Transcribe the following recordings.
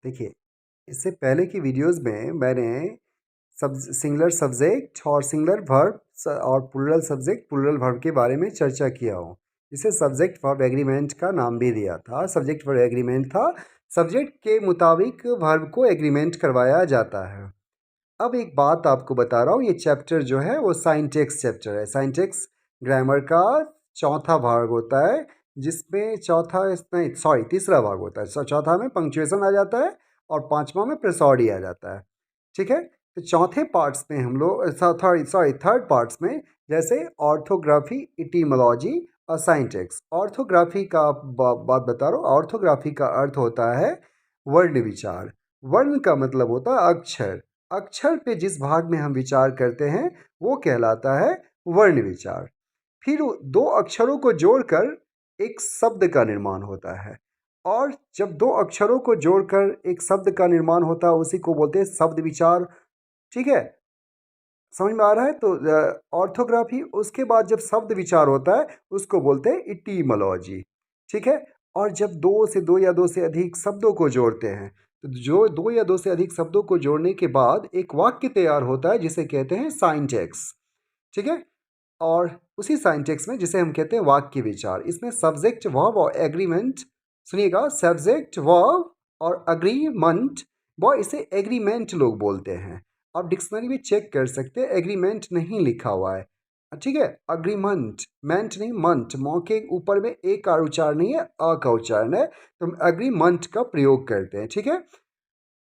देखिए, इससे पहले की वीडियोस में मैंने सिंगुलर सब्जेक्ट और सिंगुलर वर्ब और प्लूरल सब्जेक्ट प्लूरल वर्ब के बारे में चर्चा किया हूँ। इसे सब्जेक्ट वर्ब एग्रीमेंट का नाम भी दिया था। सब्जेक्ट वर्ब एग्रीमेंट था। सब्जेक्ट के मुताबिक वर्ब को एग्रीमेंट करवाया जाता है। अब एक बात आपको बता रहा हूँ, ये चैप्टर जो है वो साइंटेक्स चैप्टर है। साइंटेक्स ग्रामर का चौथा भाग होता है, जिसमें तीसरा भाग होता है। चौथा में पंक्चुएशन आ जाता है और पांचवा में प्रोसोडी आ जाता है। ठीक है, तो चौथे पार्ट्स में हम लोग थर्ड पार्ट्स में जैसे ऑर्थोग्राफी, इटीमोलॉजी और साइंटेक्स। ऑर्थोग्राफी का बात बता रहा हूँ। ऑर्थोग्राफी का अर्थ होता है वर्ण विचार। वर्ण का मतलब होता है अक्षर। अक्षर पे जिस भाग में हम विचार करते हैं वो कहलाता है वर्ण विचार। फिर दो अक्षरों को जोड़कर एक शब्द का निर्माण होता है, और जब दो अक्षरों को जोड़कर एक शब्द का निर्माण होता है उसी को बोलते हैं शब्द विचार। ठीक है, समझ में आ रहा है? तो ऑर्थोग्राफी, उसके बाद जब शब्द विचार होता है उसको बोलते हैं इटीमोलॉजी। ठीक है, और जब दो या दो से अधिक शब्दों को जोड़ते हैं, तो जो दो या दो से अधिक शब्दों को जोड़ने के बाद एक वाक्य तैयार होता है जिसे कहते हैं साइंटेक्स। ठीक है, और उसी साइंटेक्स में जिसे हम कहते हैं वाक्य विचार, इसमें सब्जेक्ट वर्ब और एग्रीमेंट, सुनिएगा, सब्जेक्ट वर्ब और अग्रीमेंट, वो इसे एग्रीमेंट लोग बोलते हैं। आप डिक्शनरी में चेक कर सकते हैं, एग्रीमेंट नहीं लिखा हुआ है। ठीक है, अग्रीमेंट, मेंट नहीं, मंट, मौ के ऊपर में ए का उच्चारण नहीं है, अ का उच्चारण है, तो हम एग्रीमेंट का प्रयोग करते हैं। ठीक है,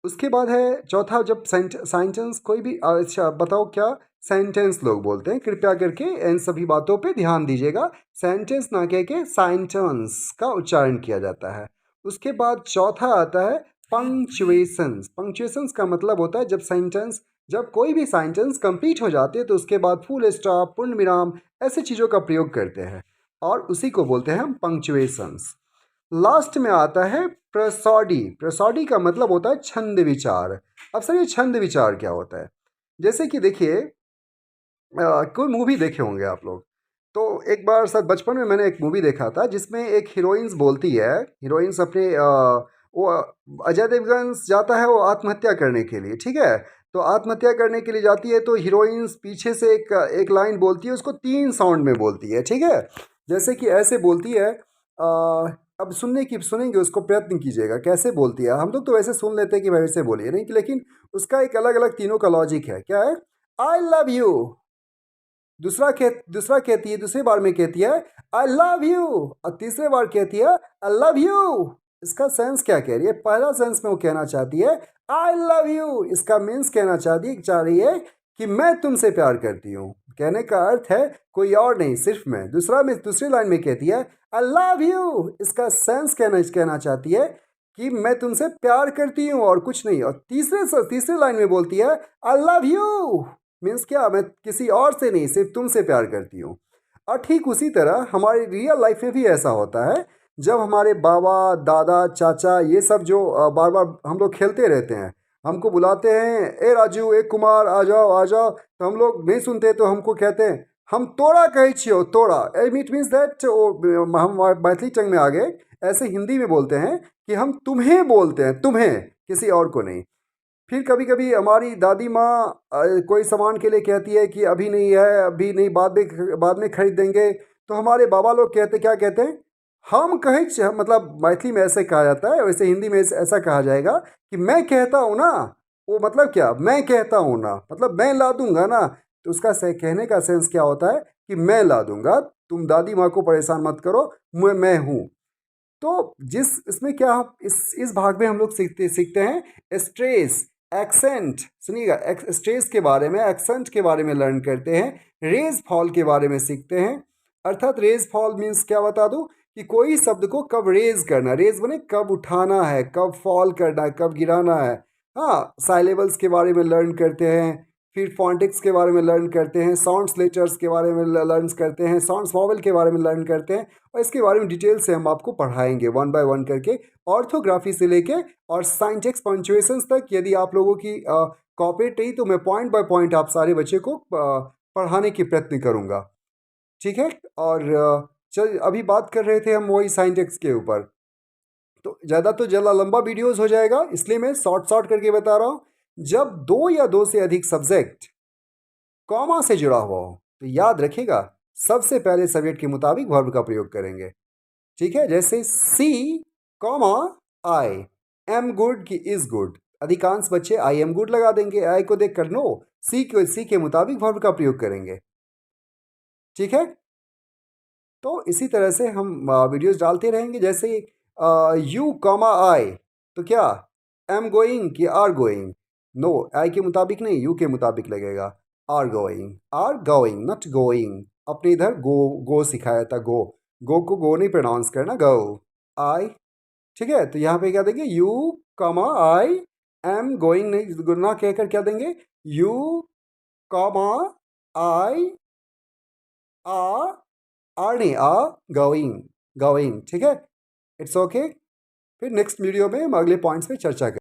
उसके बाद है चौथा, जब सेंटेंस कोई भी, अच्छा बताओ क्या सेंटेंस लोग बोलते हैं? कृपया करके इन सभी बातों पे ध्यान दीजिएगा। सेंटेंस ना कह के साइंटेंस का उच्चारण किया जाता है। उसके बाद चौथा आता है पंक्चुएशंस। पंक्चुएशंस का मतलब होता है जब कोई भी सेंटेंस कंप्लीट हो जाती है तो उसके बाद फुल स्टॉप, पूर्ण विराम, ऐसी चीज़ों का प्रयोग करते हैं और उसी को बोलते हैं हम पंक्चुएशंस। लास्ट में आता है प्रसौडी। प्रसौडी का मतलब होता है छंद विचार। अब सर, ये छंद विचार क्या होता है? जैसे कि देखिए, कोई मूवी देखे होंगे आप लोग, तो एक बार सर बचपन में मैंने एक मूवी देखा था जिसमें एक हीरोइंस बोलती है, हीरोइंस अपने वो अजय देवगन जाता है वो आत्महत्या करने के लिए। ठीक है, तो आत्महत्या करने के लिए जाती है तो हीरोइंस पीछे से एक एक लाइन बोलती है, उसको 3 साउंड में बोलती है। ठीक है, जैसे कि ऐसे बोलती है, अब सुनेंगे, उसको प्रयत्न कीजिएगा कैसे बोलती है। हम लोग तो वैसे सुन लेते हैं कि भाई वैसे बोलिए नहीं, लेकिन उसका एक अलग अलग तीनों का लॉजिक है। क्या है? I love you. दूसरा कहती है, दूसरी बार में कहती है आई लव यू, और तीसरे बार कहती है आई लव यू। इसका सेंस क्या कह रही है? पहला सेंस में वो कहना चाहती है आई लव यू, इसका मीन्स कहना चाह रही है कि मैं तुमसे प्यार करती हूँ। कहने का अर्थ है कोई और नहीं, सिर्फ मैं। दूसरी लाइन में कहती है आई लव यू, इसका सेंस कहना चाहती है कि मैं तुमसे प्यार करती हूँ और कुछ नहीं। और तीसरे लाइन में बोलती है आई लव यू, मीन्स क्या, मैं किसी और से नहीं, सिर्फ तुमसे प्यार करती हूँ। और ठीक उसी तरह हमारी रियल लाइफ में भी ऐसा होता है। जब हमारे बाबा, दादा, चाचा, ये सब जो बार बार हम लोग खेलते रहते हैं, हमको बुलाते हैं, ए राजू, ए कुमार, आ जाओ आ जाओ, तो हम लोग नहीं सुनते तो हमको कहते हैं हम तोड़ा कहे छियो, तोड़ा। इट मीन्स दैट हम मैथिली टंग में आ गए, ऐसे हिंदी में बोलते हैं कि हम तुम्हें बोलते हैं, तुम्हें, किसी और को नहीं। फिर कभी कभी हमारी दादी माँ कोई सामान के लिए कहती है कि अभी नहीं है, अभी नहीं, बाद में खरीद देंगे, तो हमारे बाबा लोग क्या कहते हैं, हम कहे मतलब मैथिली में ऐसे कहा जाता है, वैसे हिंदी में ऐसा कहा जाएगा कि मैं कहता हूँ ना। वो मतलब क्या, मैं कहता हूँ ना मतलब मैं ला दूंगा ना। तो उसका कहने का सेंस क्या होता है कि मैं ला दूंगा, तुम दादी माँ को परेशान मत करो, मैं हूँ। तो जिस इसमें क्या, इस भाग में हम लोग सीखते हैं स्ट्रेस, एक्सेंट, सुनिएगा, स्ट्रेस के बारे में, एक्सेंट के बारे में लर्न करते हैं। रेज फॉल के बारे में सीखते हैं। अर्थात रेज फॉल मीन्स क्या बता दूं, कि कोई शब्द को कब रेज करना, रेज बने कब उठाना है, कब फॉल करना है, कब गिराना है। हाँ, साइलेबल्स के बारे में लर्न करते हैं। फिर फॉन्टिक्स के बारे में लर्न करते हैं, साउंड्स लेटर्स के बारे में लर्न करते हैं, साउंड्स वॉवल के बारे में लर्न करते हैं। और इसके बारे में डिटेल से हम आपको पढ़ाएंगे वन बाय वन करके, ऑर्थोग्राफी से लेके और साइंटेक्स पंचुएशंस तक। यदि आप लोगों की कॉपरेट रही तो मैं पॉइंट बाय पॉइंट आप सारे बच्चे को पढ़ाने की प्रयत्न करूंगा। ठीक है, और चल अभी बात कर रहे थे हम वही साइंटेक्स के ऊपर। तो ज़्यादा तो ज़्यादा लंबा वीडियोस हो जाएगा, इसलिए मैं शॉर्ट करके बता रहा हूँ। जब दो या दो से अधिक सब्जेक्ट कॉमा से जुड़ा हुआ हो तो याद रखिएगा सबसे पहले सब्जेक्ट के मुताबिक वर्ब का प्रयोग करेंगे। ठीक है, जैसे C comma I am good की इज गुड, अधिकांश बच्चे आई एम गुड लगा देंगे, आई को देख कर नो, सी के मुताबिक वर्ब का प्रयोग करेंगे। ठीक है, तो इसी तरह से हम वीडियोस डालते रहेंगे। जैसे यू कॉमा आई, तो क्या एम गोइंग कि आर गोइंग? नो, आई के मुताबिक नहीं, यू के मुताबिक लगेगा। Are going not going. अपने इधर गो सिखाया था, गो को गो नहीं प्रोनाउंस करना, गो आई। ठीक है, तो यहाँ पे क्या देंगे, you comma I am going नहीं ना कहकर क्या देंगे, you comma I are, are नहीं आ गोइंग, गोइंग। ठीक है, इट्स ओके। फिर नेक्स्ट वीडियो में हम अगले पॉइंट्स पे चर्चा करें।